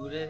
ঘুরে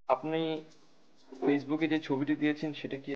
আপনি ফেসবুকে যে ছবিটি দিয়েছেন সেটা কি?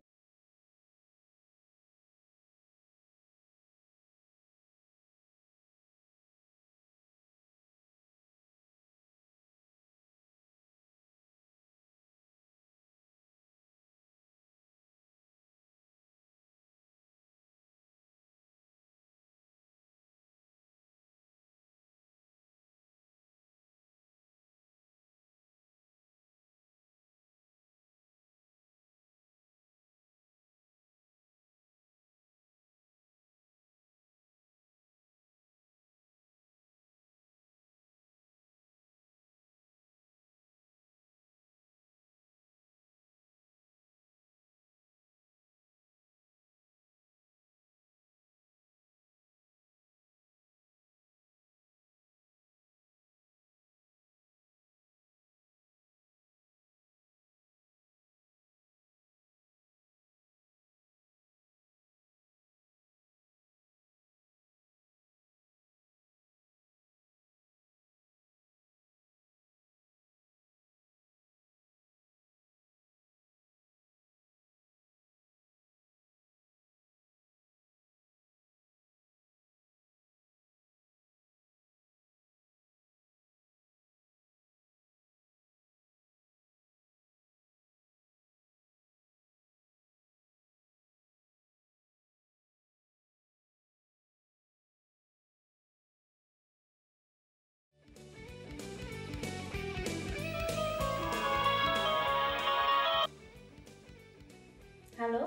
হ্যালো।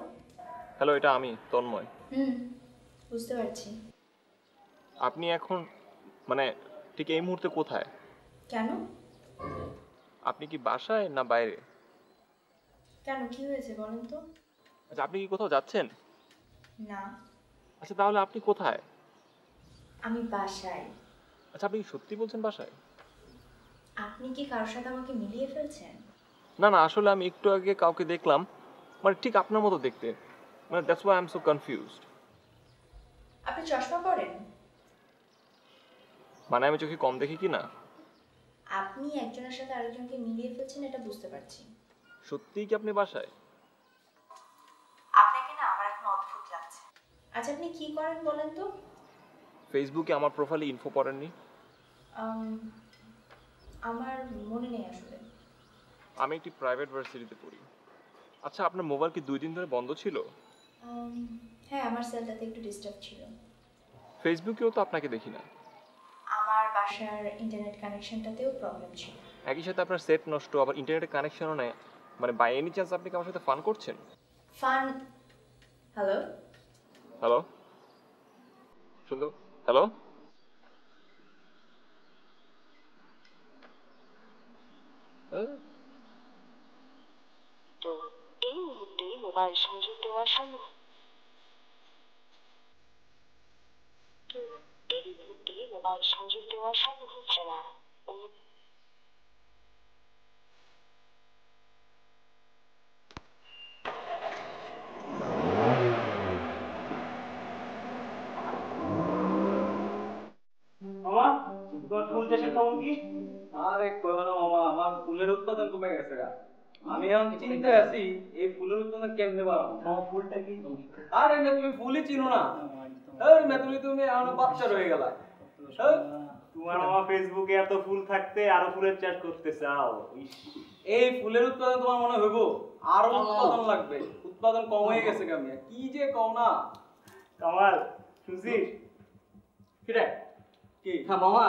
হ্যালো, এটা আমি তন্ময়। হুম, বুঝতে পারছি। আপনি এখন মানে ঠিক এই মুহূর্তে কোথায়? কেন? আপনি কি বাসায় না বাইরে? কেন, কি হয়েছে বলেন তো? আচ্ছা, আপনি কি কোথাও যাচ্ছেন? না, আচ্ছা, তাহলে আপনি কোথায়? আমি বাসায়। আচ্ছা, আপনি কি সত্যি বলছেন বাসায়? আপনি কি কারোর সাথে আমাকে মিলিয়ে ফেলছেন? না না, আসলে আমি একটু আগে কাউকে দেখলাম, মানে ঠিক আপনার মতো দেখতে। মানে that's why I am so confused. আপনি চশমা পরেন? মানে আমি চোখে কম দেখি কি না? আপনি একজনের সাথে আরেকজনকে মিলিয়ে ফেলছেন, এটা বুঝতে পারছি। সত্যিই কি আপনি বাসায়? আপনাকে না আমার এখন অদ্ভুত লাগছে। আচ্ছা, আপনি কি করেন বলেন তো? ফেসবুকে আমার প্রোফাইলে ইনফো পড়েননি? আম, আমার মনে নেই আসলে। আমি একটি প্রাইভেট ভার্সিটিতে পড়ি। আচ্ছা, আপনার মোবাইল কি 2 দিন ধরে বন্ধ ছিল? আম, হ্যাঁ, আমার সেলটাতে একটু ডিস্টার্ব ছিল। ফেসবুকেও তো আপনাকে দেখি না। আমার বাসার ইন্টারনেট কানেকশনটাতেও প্রবলেম ছিল। একই সাথে আপনার সেট নষ্ট, আবার ইন্টারনেটের কানেকশনও নেই। মানে বাই এনি চান্স আপনি কি আমার সাথে ফান করছেন? ফান? হ্যালো? হ্যালো, শুনতে? হ্যালো। তো এই মুহূর্তে মোবাইল সংযোগ দেওয়া সম্ভব। তো এই মুহূর্তে মোবাইল সংযোগ দেওয়া বসানো হচ্ছে না। মামা তোমার ফুল চাষের খবর কি? আরে কইও না মামা, আমার ফুলের উৎপাদন কমে গেছে গা। আমি এখন চিন্তায় আছি এই ফুলের উৎপাদন কেমনে বাড়াবো। মামা ফুলটা কি? আরে না তুমি ফুলই চিনো না। আরে না তুমি এখন বাচ্চা রয়ে গেলা। তোমার মামা ফেসবুকে এত ফুল থাকতে আরো ফুলের চাষ করতে চাও? এই ফুলের উৎপাদন তোমার মনে হইব আরো উৎপাদন লাগবে, উৎপাদন কম হয়ে গেছে গা। মিয়া কি যে কও না। কামাল শুনছিস? কি রে? কি? হ্যাঁ মামা,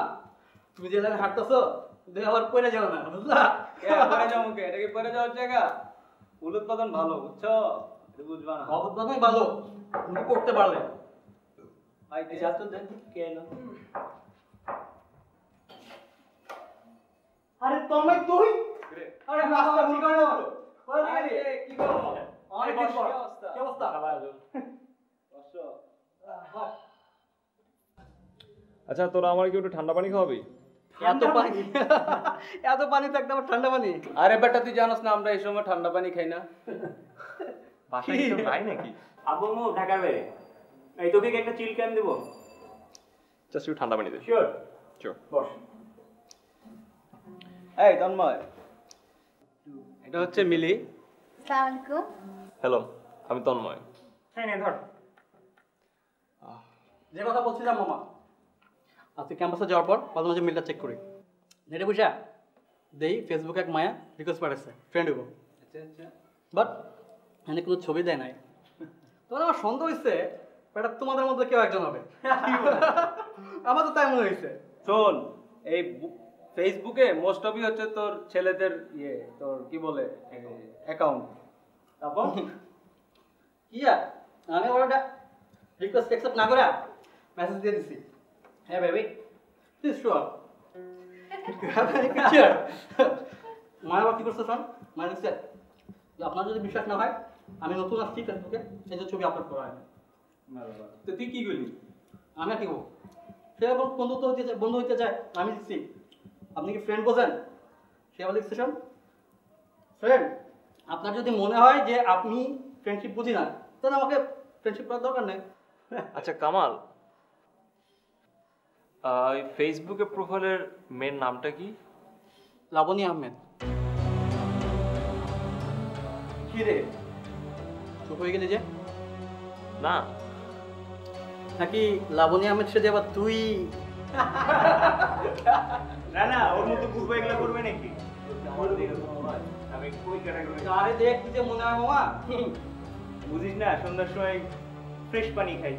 তুমি যে জায়গায় হাঁটতেছো তুমি আবার পড়ে যাও না, বুঝলা? পড়ে যাও মুখে, এটা কি পড়ে যাওয়ার জায়গা? ফুল উৎপাদন ভালো, বুঝছো? এটা বুঝবা না। উৎপাদন ভালো, তুমি করতে পারলে। ভাই যা তো দেখ কে এলো। আরে তুমি তুই? আরে রাস্তা ভুল করে দাও। কোথায় গেলি? কি করব? অনেক কি অবস্থা? কি অবস্থা? বসো। আচ্ছা তোরা আমার কি একটু ঠান্ডা পানি খাওয়াবি? এত পানি থাকতে আবার ঠান্ডা পানি? আরে বেটা তুই জানোস না আমরা এই সময় ঠান্ডা পানি খাই না। বাসায় কিছু নাই নাকি? আব্বু মু ঢাকার বাইরে। এই তোকে কি একটা চিল ক্যান দেব? জাস্ট একটু ঠান্ডা পানি দে। শিওর। শিওর। বস। এই তন্ময়, এটা হচ্ছে মিলি। আসসালামু আলাইকুম। হ্যালো, আমি তন্ময়। হ্যাঁ নে ধর। যে কথা বলছিলাম মামা, আজকে ক্যাম্পাসে যাওয়ার পর মাঝে মাঝে মেলটা চেক করি। নেটে বুঝা দেই ফেসবুকে এক মায়া রিকোয়েস্ট পাঠাচ্ছে ফ্রেন্ড হইব। আচ্ছা আচ্ছা। বাট এখানে কোনো ছবি দেয় নাই। তোমার আমার সন্দেহ হয়েছে এটা তোমাদের মধ্যে কেউ একজন হবে। আমার তো তাই মনে হয়েছে। শোন, এই ফেসবুকে মোস্ট অফই হচ্ছে তোর ছেলেদের তোর কি বলে অ্যাকাউন্ট। তারপর কিয়া আমি ওটা রিকোয়েস্ট অ্যাকসেপ্ট না করে মেসেজ দিয়ে দিছি, হ্যাঁ বেবি প্লিজ শো আপ। মায়া বাবা কি করছে শোন, মায়া লিখছে আপনার যদি বিশ্বাস না হয় আমি নতুন আসছি ফেসবুকে, এই যে ছবি আপলোড করা হয়। তো তুই কি করলি? আমি আর কি করবো? সে আবার বন্ধু হইতে চায়, আমি লিখছি আপনি কি ফ্রেন্ড বোঝেন? সে আবার লিখছে শোন ফ্রেন্ড, আপনার যদি মনে হয় যে আপনি ফ্রেন্ডশিপ বুঝি না তাহলে আমাকে ফ্রেন্ডশিপ করার দরকার নেই। আচ্ছা কামাল, এই ফেসবুকে প্রোফাইলের মেন নামটা কি? লাবণী আহমেদ। কি রে চুপ হয়ে গেলি যে? না নাকি লাবণী আহমেদ সে আবার তুই? না না, ওর মতো ঘুরবে এগুলো করবে নাকি? আমি কই ক্যাটাগরি? আরে দেখ কি যে মনে হয় মামা। বুঝিস না, সন্ধ্যার সময় ফ্রেশ পানি খাই।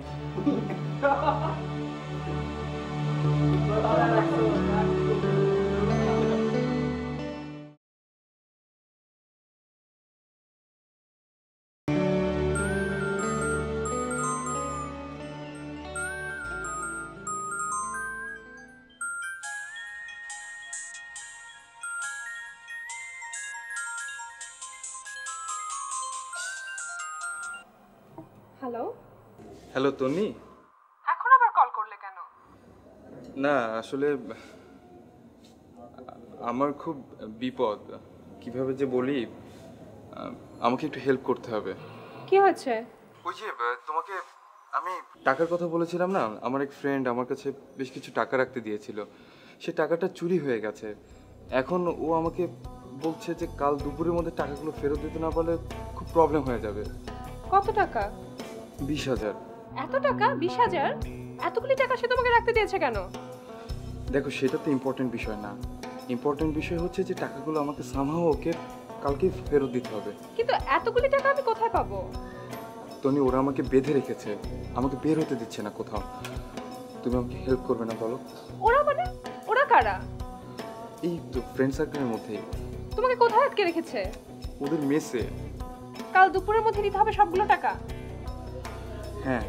হ্যালো, হ্যালো তন্নি। এখন আবার কল করলে কেন? না আসলে আমার খুব বিপদ, কিভাবে যে বলি, আমাকে একটু হেল্প করতে হবে। কি হয়েছে? ওই যে তোমাকে আমি টাকার কথা বলেছিলাম না, আমার এক ফ্রেন্ড আমার কাছে বেশ কিছু টাকা রাখতে দিয়েছিল, সে টাকাটা চুরি হয়ে গেছে। এখন ও আমাকে বলছে যে কাল দুপুরের মধ্যে টাকাগুলো ফেরত দিতে না পারলে খুব প্রবলেম হয়ে যাবে। কত টাকা? 20,000। এত টাকা? 20,000? এতগুলি টাকা সে তোমাকে রাখতে দিয়েছে কেন? দেখো সেটা তো ইম্পর্টেন্ট বিষয় না, ইম্পর্টেন্ট বিষয় হচ্ছে যে টাকাগুলো আমাকে সামহাও ওকে কালকে ফেরত দিতে হবে। কিন্তু এতগুলি টাকা আমি কোথায় পাবো? তনি ওরা আমাকে বেঁধে রেখেছে, আমাকে বের হতে দিচ্ছে না কোথাও। তুমি আমাকে হেল্প করবে না বলো? ওরা মানে? ওরা কারা? এই তো ফ্রেন্ড সার্কেলের মধ্যে। তোমাকে কোথায় আটকে রেখেছে? ওদের মেসে। কাল দুপুরের মধ্যে দিতে হবে সবগুলো টাকা? হ্যাঁ,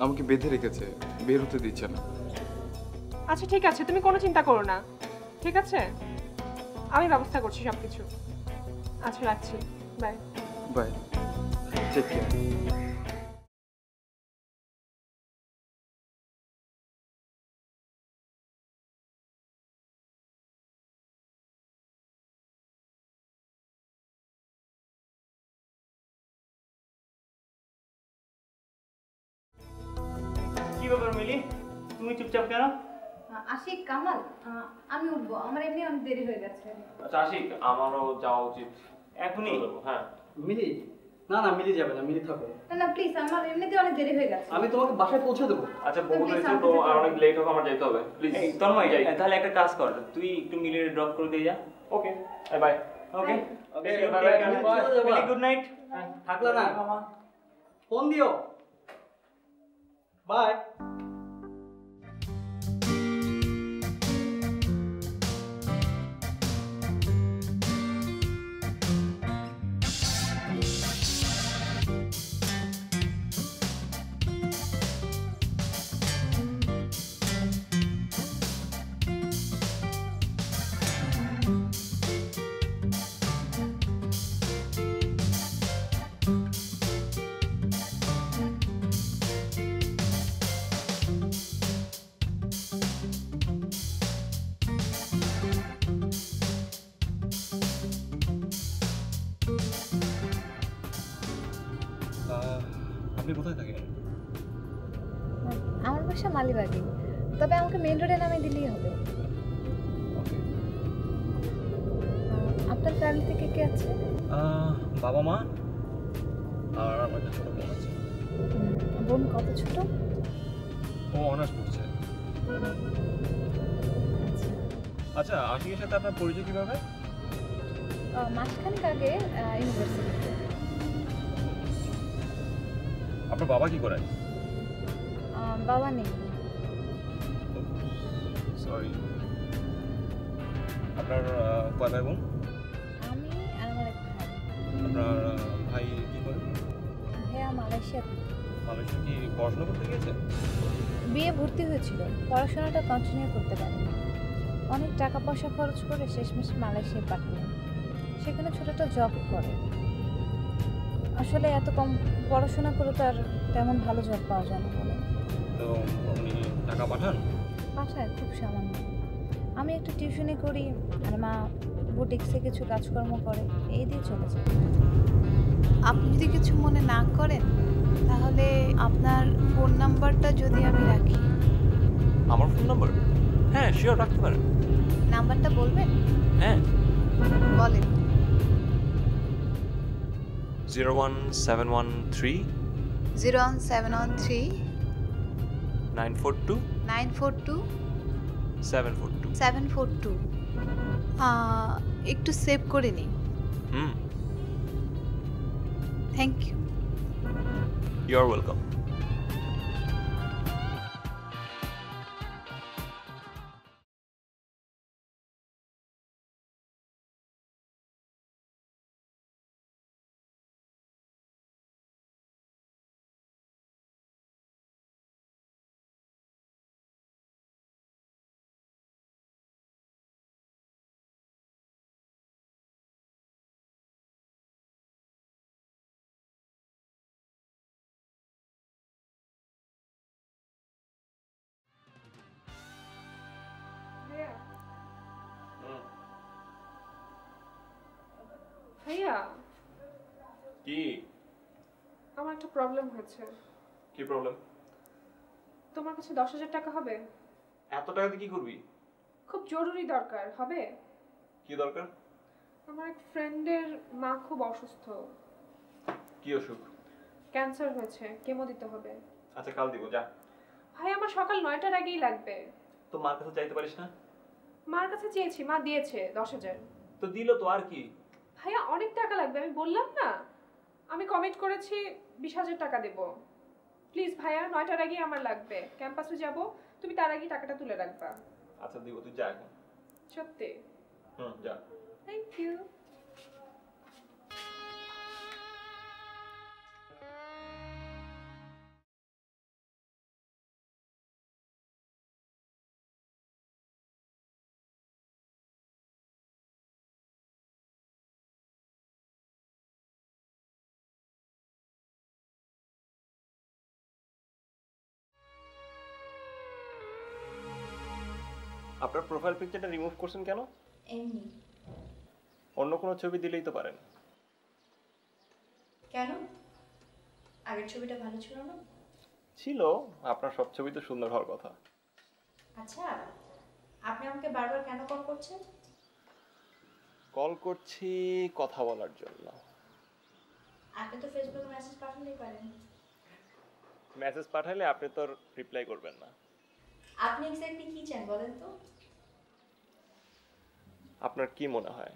আমাকে বেঁধে রেখেছে, বের হতে দিচ্ছে না। আচ্ছা ঠিক আছে, তুমি কোনো চিন্তা করো না, ঠিক আছে? আমি ব্যবস্থা করছি সবকিছু। আচ্ছা রাখছি, বাই বাই, টেক কেয়ার। চুপচাপ কেন? আশিক, কামাল, আমি উঠবো, আমার এমনি অনেক দেরি হয়ে গেছে। আচ্ছা আশিক, আমারও যাওয়া উচিত। এখনই? হ্যাঁ। মিলি, না না মিলি যাবে না, মিলি থাকো। না না প্লিজ, আমার এমনিতে অনেক দেরি হয়ে গেছে। আমি তোমাকে বাসায় পৌঁছে দেবো। আচ্ছা বহু হয়েছে তো, আর অনেক লেট হবে, আমার যেতে হবে। প্লিজ এই তন্ময়, যাই। তাহলে একটা কাজ কর, তুই একটু মিলিয়ে ড্রপ করে দিয়ে যা। Okay, bye. Okay, bye. Good night. থাকলে না ফোন দিও। বাই। আপনি কোথায় থাকেন? আমার বাসা মালিবাগে, তবে আমাকে মেইন রোডে নামিয়ে দিলেই হবে। আপনার ফ্যামিলি থেকে কে আছে? বাবা মা আর আমার একটা ছোট বোন আছে। বোন কত ছোট? ও অনার্স পড়ছে। আচ্ছা আশিকের সাথে আপনার পরিচয় কিভাবে? মাসখানেক আগে ইউনিভার্সিটিতে। আপনার বাবা কি করেন? বাবা নেই। সরি। আপনার কয় ভাই বোন? আমি আর আমার এক ভাই। আপনার ভাই কি করে? ভাইয়া মালয়েশিয়াতে। মালয়েশিয়া কি পড়াশোনা করতে গিয়েছে? বিয়ে ভর্তি হয়েছিল, পড়াশোনাটা কন্টিনিউ করতে পারেনি। অনেক টাকা পয়সা খরচ করে শেষমেশ মালয়েশিয়ায় পাঠালেন। সেখানে ছোট একটা জব করে। আসলে এত কম পড়াশোনা করে তো আর তেমন ভালো জব পাওয়া যায় না বলে। তো উনি টাকা পাঠান? পাঠায় খুব সামান্য। আমি একটু টিউশনি করি, আর মা বুটিক্সে কিছু কাজকর্ম করে, এই দিয়ে চলে যায়। আপনি যদি কিছু মনে না করেন তাহলে আপনার ফোন নাম্বারটা যদি আমি রাখি। আমার ফোন নাম্বার? হ্যাঁ শিওর, রাখতে পারেন। নাম্বারটা বলবেন? হ্যাঁ বলেন। 01713 01713 942 942 742। 742। একটু সেভ করে নিন। Thank you. You are welcome. ভাইয়া, কি আমার একটা প্রবলেম হয়েছে। কি প্রবলেম? তোমার কাছে 10,000 টাকা হবে? এত টাকা দিয়ে কি করবি? খুব জরুরি দরকার। হবে? কি দরকার? আমার এক ফ্রেন্ডের মা খুব অসুস্থ। কি অসুখ? ক্যান্সার হয়েছে, কেমো দিতে হবে। আচ্ছা কাল দিব, যা। ভাই আমার সকাল 9টার আগেই লাগবে। তো মার কাছে চাইতে পারিস না? মার কাছে চেয়েছি, মা দিয়েছে 10,000। তো দিল তো, আর কি? ভাইয়া অনেক টাকা লাগবে, আমি বললাম না, আমি কমিট করেছি 20,000 টাকা দেব। প্লিজ ভাইয়া, 9টার আগেই আমার লাগবে। ক্যাম্পাসে যাব, তুমি তার আগেই টাকাটা তুলে রাখবা। আচ্ছা দিব, তুই যা এখন। সত্যি? যা। Thank you. আপনার প্রোফাইল পিকচারটা রিমুভ করছেন কেন? এমনি। অন্য কোনো ছবি দিলেই তো পারেন। কেন? আগের ছবিটা ভালো ছিল না? ছিল, আপনার সব ছবি তো সুন্দর হওয়ার কথা। আচ্ছা, আপনি আমাকে বারবার কেন কল করছেন? কল করছি কথা বলার জন্য। আপনি তো ফেসবুকে মেসেজ পাঠালেই পারেন। মেসেজ পাঠালে আপনি তো রিপ্লাই করবেন না। আপনি এক্স্যাক্টলি কি চান বলেন তো? আপনার কি মনে হয়?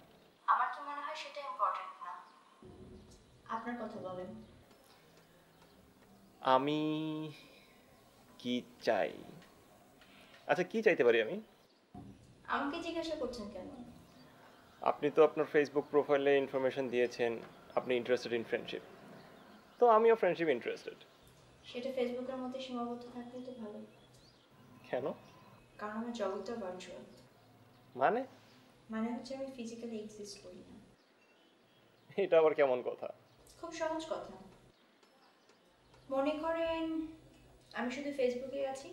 আমার তো মনে হয় সেটা ইম্পর্টেন্ট না। আপনার কথা বলেন। আমি কি চাই? আচ্ছা, কি চাইতে পারি আমি? আমাকে জিজ্ঞাসা করছেন কেন? আপনি তো আপনার ফেসবুক প্রোফাইলে ইনফরমেশন দিয়েছেন আপনি ইন্টারেস্টেড ইন ফ্রেন্ডশিপ, তো আমিও ফ্রেন্ডশিপ ইন্টারেস্টেড। সেটা ফেসবুকের মধ্যে সীমাবদ্ধ থাকলেই তো ভালো। কেন? কারণ আমার জগৎটা ভার্চুয়াল। মানে হচ্ছে আমি ফিজিক্যালি এক্সিস্ট করি না। এটা আবার কেমন কথা? খুব সহজ কথা। মনে করেন আমি শুধু ফেসবুকে আছি,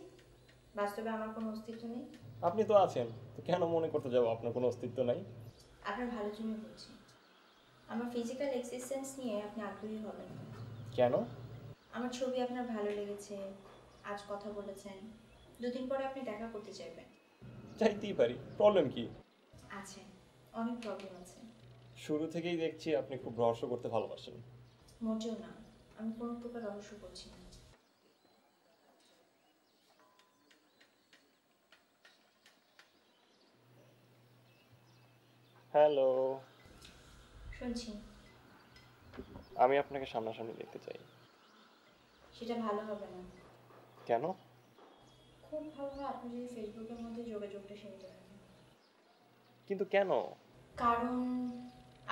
বাস্তবে আমার কোনো অস্তিত্ব নেই। আপনি তো আছেন, তো কেন মনে করতে যাবো আপনার কোনো অস্তিত্ব নাই? আপনার ভালোর জন্য বলছি, আমার ফিজিক্যাল এক্সিস্টেন্স নিয়ে আপনি আগ্রহী হবেন না। কেন? আমার ছবি আপনার ভালো লেগেছে, আজ কথা বলেছেন, দুদিন পরে আপনি দেখা করতে চাইবেন। চাইতেই পারি, প্রবলেম কি? আছে, অনেক প্রবলেম আছে। শুরু থেকেই দেখছি আপনি খুব রহস্য করতে ভালোবাসেন। মোটেও না, আমি কোনো প্রকার রহস্য করছি না। হ্যালো, শুনছি। আমি আপনাকে সামনাসামনি দেখতে চাই। সেটা ভালো হবে না। কেন? খুব ভালো হয় আপনি যদি ফেসবুকের মধ্যে যোগাযোগটা সীমিত রাখেন। কিন্তু কেন? কারণ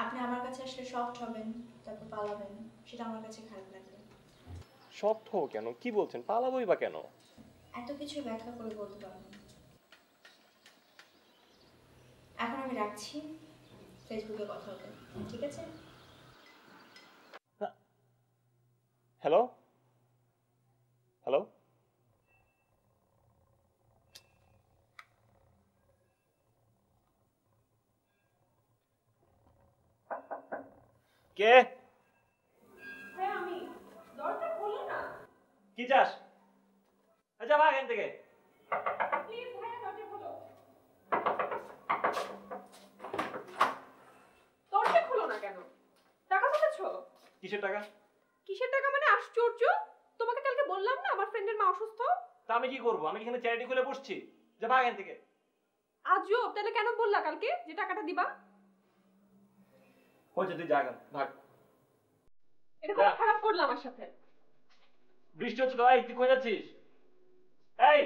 আপনি আমার কাছে আসলে শকড হবেন, তারপর পালাবেন, সেটা আমার কাছে খারাপ লাগবে। শক্ত হো কেন? কি বলছেন? পালাবই বা কেন? এত কিছু ব্যাখ্যা করে বলতে পারবো না। এখন আমি রাখছি, ফেসবুকে কথা হবে, ঠিক আছে? হ্যালো হ্যালো, কে? হ্যাঁ আমি। দরজা খোলো না কি চাস? আচ্ছা ভাগ এখান থেকে। প্লিজ ভাইয়া, দরজা খোলো। দরজা খোলো না কেন? টাকা তুলেছো? কিসের টাকা? কিসের টাকা মানে? আশ্চর্য, তোমাকে কালকে বললাম না আমার ফ্রেন্ডের মা অসুস্থ। তা আমি কি করবো? আমি এখানে চ্যারিটি খুলে বসছি। যা ভাগ এখান থেকে। আজও তাহলে কেন বললা কালকে যে টাকাটা দিবা? হয়েছে, তুই যা এখন, ভাগ। এটা খুব খারাপ করলো আমার সাথে। বৃষ্টি হচ্ছে তো, এই তুই কোথায় যাচ্ছিস? এই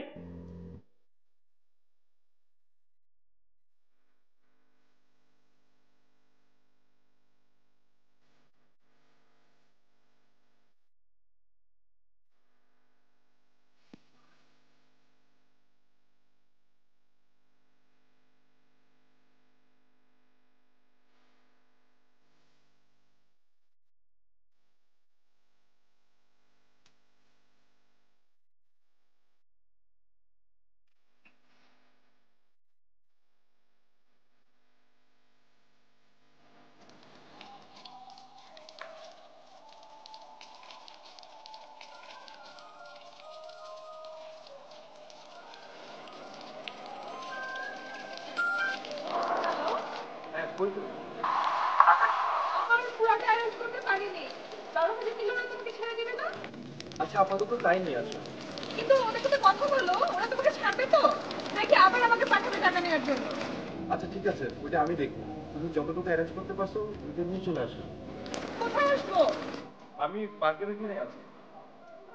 আমার পুরাটা অ্যারেঞ্জ করতে পারিনি। দরজা দিল না, তোমাকে ছেড়ে দিবে না? আচ্ছা আপাতত তাই নিয়ে আসো। কিন্তু ওদের সাথে কথা বলো, ওরা তোমাকে ছাড়বে তো, নাকি আবার আমাকে পাঠাবে টাকা নেওয়ার জন্য? আচ্ছা ঠিক আছে, ওইটা আমি দেখবো। তুমি যতটুকু অ্যারেঞ্জ করতে পারছো ওইটা নিয়ে চলে আসো। কোথায় আসবো? আমি পার্কের ওখানে আছি,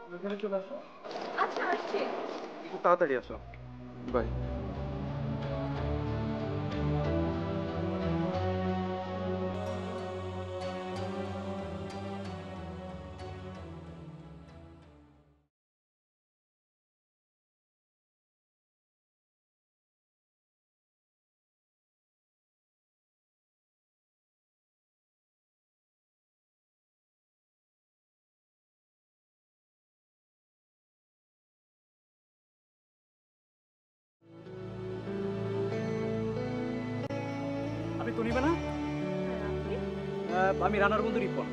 তুমি ওখানে চলে আসো। আচ্ছা আসছি। একটু তাড়াতাড়ি আসো। বাই। আপনি তো নিবে না? আমি রানার বন্ধু রিপন।